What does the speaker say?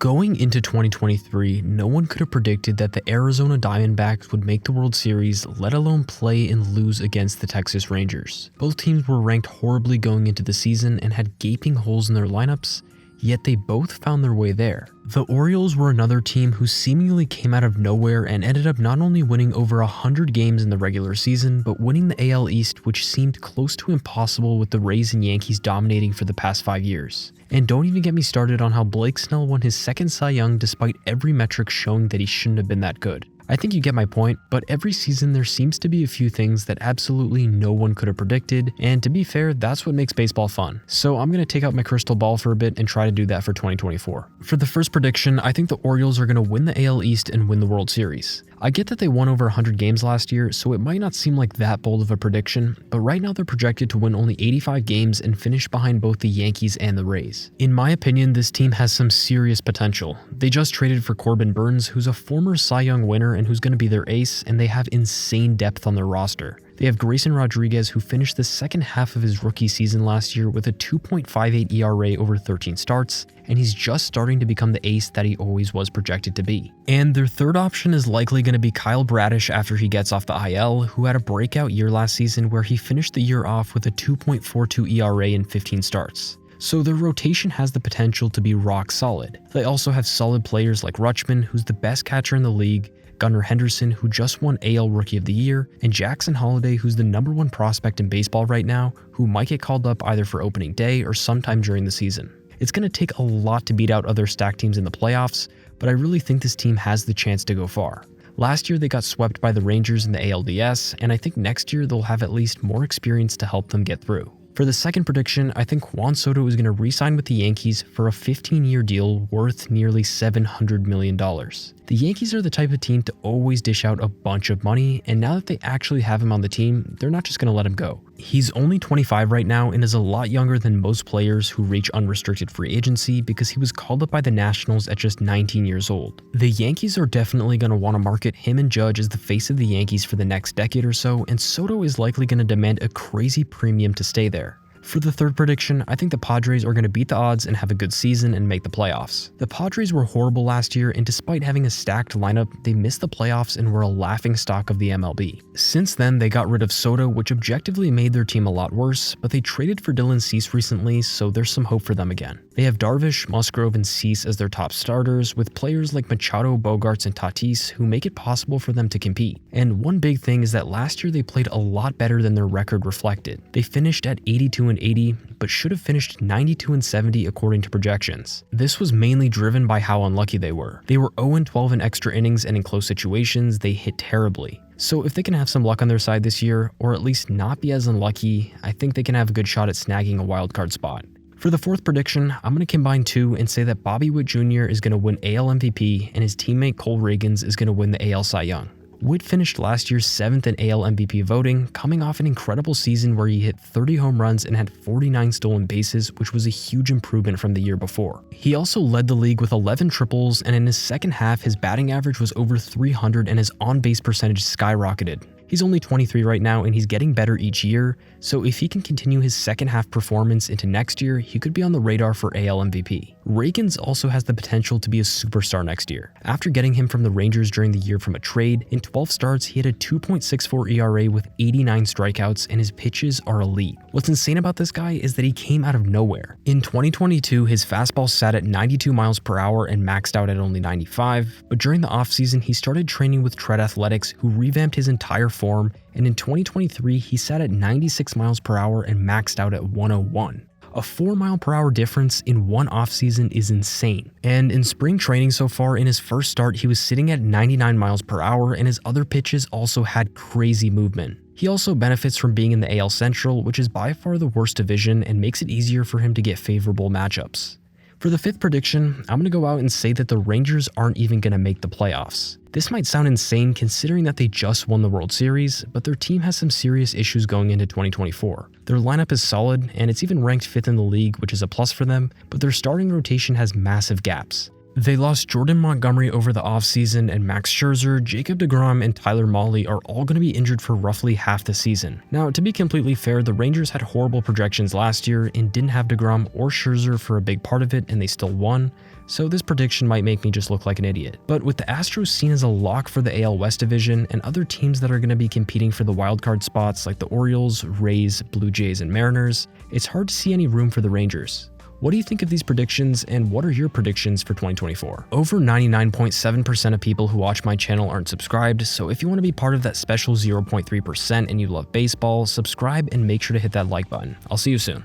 Going into 2023, no one could have predicted that the Arizona Diamondbacks would make the World Series, let alone play and lose against the Texas Rangers. Both teams were ranked horribly going into the season and had gaping holes in their lineups, yet they both found their way there. The Orioles were another team who seemingly came out of nowhere and ended up not only winning over 100 games in the regular season, but winning the AL East, which seemed close to impossible with the Rays and Yankees dominating for the past 5 years. And don't even get me started on how Blake Snell won his second Cy Young despite every metric showing that he shouldn't have been that good. I think you get my point, but every season there seems to be a few things that absolutely no one could have predicted, and to be fair, that's what makes baseball fun. So I'm going to take out my crystal ball for a bit and try to do that for 2024. For the first prediction, I think the Orioles are going to win the AL East and win the World Series. I get that they won over 100 games last year, so it might not seem like that bold of a prediction, but right now they're projected to win only 85 games and finish behind both the Yankees and the Rays. In my opinion, this team has some serious potential. They just traded for Corbin Burnes, who's a former Cy Young winner and who's going to be their ace, and they have insane depth on their roster. They have Grayson Rodriguez, who finished the second half of his rookie season last year with a 2.58 ERA over 13 starts, and he's just starting to become the ace that he always was projected to be. And their third option is likely going to be Kyle Bradish after he gets off the IL, who had a breakout year last season where he finished the year off with a 2.42 ERA in 15 starts. So their rotation has the potential to be rock solid. They also have solid players like Rutschman, who's the best catcher in the league, Gunnar Henderson, who just won AL Rookie of the Year, and Jackson Holliday, who's the #1 prospect in baseball right now, who might get called up either for opening day or sometime during the season. It's going to take a lot to beat out other stacked teams in the playoffs, but I really think this team has the chance to go far. Last year they got swept by the Rangers in the ALDS, and I think next year they'll have at least more experience to help them get through. For the second prediction, I think Juan Soto is going to re-sign with the Yankees for a 15-year deal worth nearly $700 million. The Yankees are the type of team to always dish out a bunch of money, and now that they actually have him on the team, they're not just going to let him go. He's only 25 right now and is a lot younger than most players who reach unrestricted free agency because he was called up by the Nationals at just 19 years old. The Yankees are definitely going to want to market him and Judge as the face of the Yankees for the next decade or so, and Soto is likely going to demand a crazy premium to stay there. For the third prediction, I think the Padres are going to beat the odds and have a good season and make the playoffs. The Padres were horrible last year, and despite having a stacked lineup, they missed the playoffs and were a laughingstock of the MLB. Since then, they got rid of Soto, which objectively made their team a lot worse, but they traded for Dylan Cease recently, so there's some hope for them again. They have Darvish, Musgrove, and Cease as their top starters, with players like Machado, Bogarts, and Tatis who make it possible for them to compete. And one big thing is that last year they played a lot better than their record reflected. They finished at 82-80, but should have finished 92-70 according to projections. This was mainly driven by how unlucky they were. They were 0-12 in extra innings, and in close situations, they hit terribly. So if they can have some luck on their side this year, or at least not be as unlucky, I think they can have a good shot at snagging a wildcard spot. For the fourth prediction, I'm going to combine two and say that Bobby Witt Jr. is going to win AL MVP and his teammate Cole Ragans is going to win the AL Cy Young. Witt finished last year 7th in AL MVP voting, coming off an incredible season where he hit 30 home runs and had 49 stolen bases, which was a huge improvement from the year before. He also led the league with 11 triples, and in his second half, his batting average was over 300 and his on-base percentage skyrocketed. He's only 23 right now and he's getting better each year, so if he can continue his second half performance into next year, he could be on the radar for AL MVP. Ragans also has the potential to be a superstar next year. After getting him from the Rangers during the year from a trade, in 12 starts he had a 2.64 ERA with 89 strikeouts and his pitches are elite. What's insane about this guy is that he came out of nowhere. In 2022, his fastball sat at 92 miles per hour and maxed out at only 95, but during the offseason he started training with Tread Athletics, who revamped his entire form, and in 2023 he sat at 96 miles per hour and maxed out at 101. A 4-mile-per-hour difference in one offseason is insane. And in spring training so far, in his first start, he was sitting at 99 miles per hour, and his other pitches also had crazy movement. He also benefits from being in the AL Central, which is by far the worst division and makes it easier for him to get favorable matchups. For the fifth prediction, I'm going to go out and say that the Rangers aren't even going to make the playoffs. This might sound insane considering that they just won the World Series, but their team has some serious issues going into 2024. Their lineup is solid, and it's even ranked 5th in the league, which is a plus for them, but their starting rotation has massive gaps. They lost Jordan Montgomery over the offseason, and Max Scherzer, Jacob deGrom, and Tyler Mahle are all going to be injured for roughly half the season. Now, to be completely fair, the Rangers had horrible projections last year and didn't have deGrom or Scherzer for a big part of it, and they still won. so this prediction might make me just look like an idiot. But with the Astros seen as a lock for the AL West division and other teams that are going to be competing for the wildcard spots like the Orioles, Rays, Blue Jays, and Mariners, it's hard to see any room for the Rangers. What do you think of these predictions, and what are your predictions for 2024? Over 99.7% of people who watch my channel aren't subscribed, so if you want to be part of that special 0.3% and you love baseball, subscribe and make sure to hit that like button. I'll see you soon.